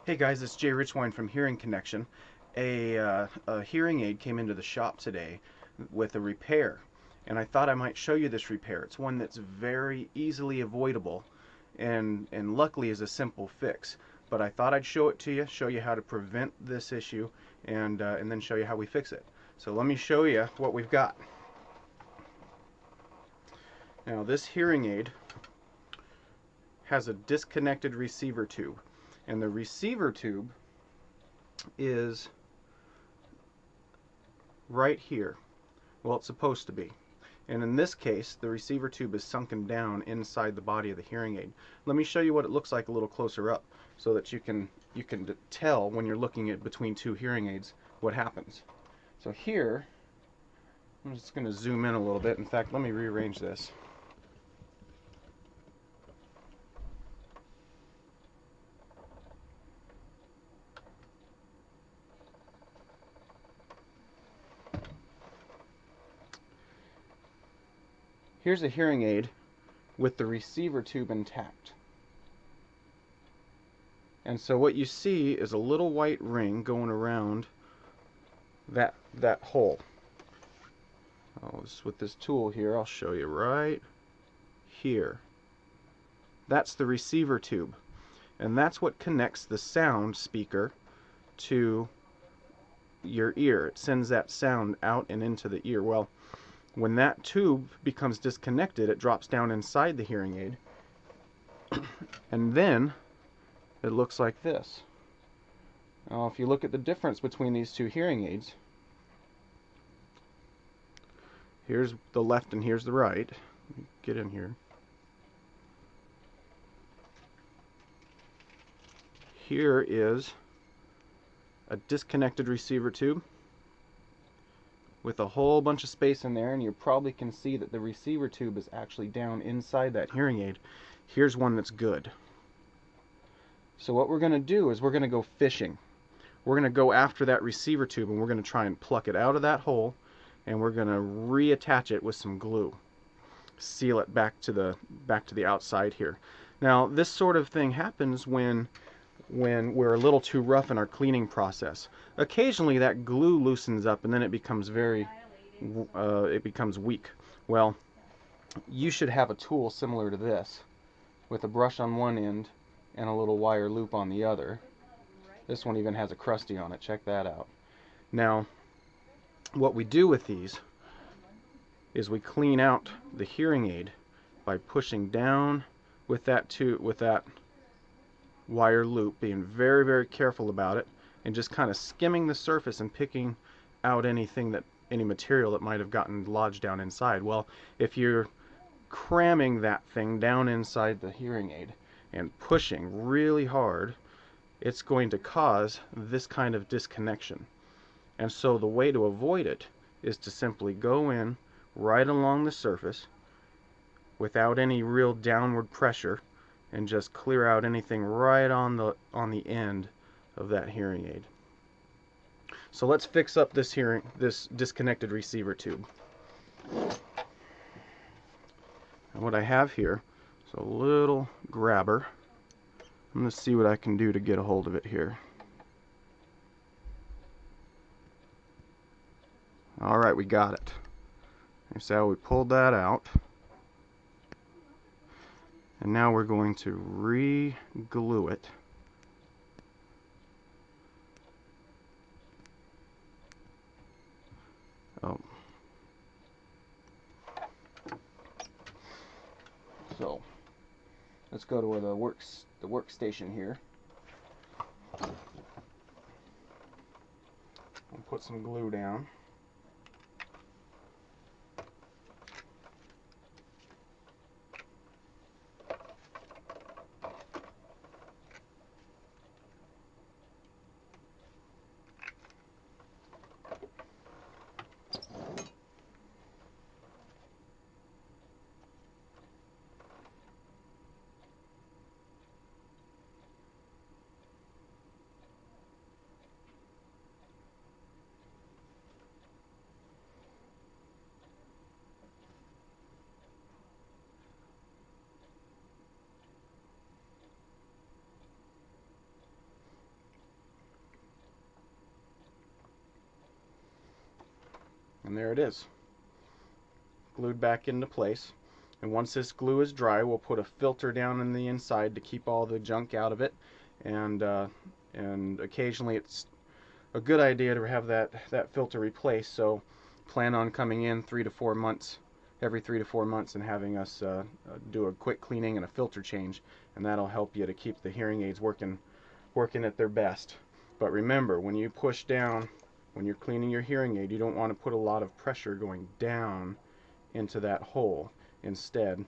Hey guys, it's Jay Richwine from Hearing Connection. A hearing aid came into the shop today with a repair, and I thought I might show you this repair. It's one that's very easily avoidable, and luckily is a simple fix. But I thought I'd show it to you, show you how to prevent this issue, and then show you how we fix it. So let me show you what we've got. Now this hearing aid has a disconnected receiver tube, and the receiver tube is right here. Well, it's supposed to be. And in this case, the receiver tube is sunken down inside the body of the hearing aid. Let me show you what it looks like a little closer up so that you can tell when you're looking at between two hearing aids what happens. So here, I'm just going to zoom in a little bit. In fact, let me rearrange this. Here's a hearing aid with the receiver tube intact. And so what you see is a little white ring going around that hole. With this tool here, I'll show you right here. That's the receiver tube, and that's what connects the sound speaker to your ear. It sends that sound out and into the ear. Well, when that tube becomes disconnected, it drops down inside the hearing aid, and then it looks like this. Now, if you look at the difference between these two hearing aids, here's the left and here's the right. Let me get in here. Here is a disconnected receiver tube with a whole bunch of space in there, and you probably can see that the receiver tube is actually down inside that hearing aid. Here's one that's good. So what we're going to do is we're going to go fishing. We're going to go after that receiver tube, and we're going to try and pluck it out of that hole, and we're going to reattach it with some glue. Seal it back to the outside here. Now, this sort of thing happens when we're a little too rough in our cleaning process. Occasionally that glue loosens up and then it becomes weak. Well, you should have a tool similar to this with a brush on one end and a little wire loop on the other. This one even has a crusty on it. Check that out. Now, what we do with these is we clean out the hearing aid by pushing down with that wire loop, being very, very careful about it, and just kind of skimming the surface and picking out any material that might have gotten lodged down inside. Well, if you're cramming that thing down inside the hearing aid and pushing really hard, it's going to cause this kind of disconnection. And so the way to avoid it is to simply go in right along the surface without any real downward pressure and just clear out anything right on the end of that hearing aid. So let's fix up this disconnected receiver tube. And what I have here is a little grabber. I'm going to see what I can do to get a hold of it here. Alright, we got it. So we pulled that out. And now we're going to re-glue it. Oh. So let's go to the workstation here. I'll put some glue down. And there it is, glued back into place. And once this glue is dry, we'll put a filter down in the inside to keep all the junk out of it. And occasionally it's a good idea to have that filter replaced. So plan on coming in every 3 to 4 months, and having us do a quick cleaning and a filter change, and that'll help you to keep the hearing aids working at their best. But remember, when you push down, when you're cleaning your hearing aid, you don't want to put a lot of pressure going down into that hole. Instead,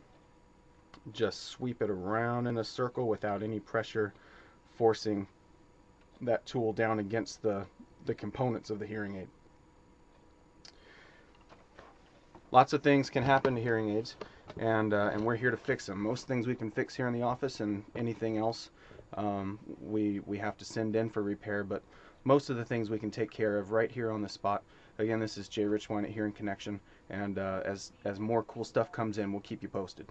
just sweep it around in a circle without any pressure forcing that tool down against the components of the hearing aid. Lots of things can happen to hearing aids, and we're here to fix them. Most things we can fix here in the office, and anything else we have to send in for repair, but most of the things we can take care of right here on the spot. Again, this is Jay Richwine at Hearing Connection, and as more cool stuff comes in, we'll keep you posted.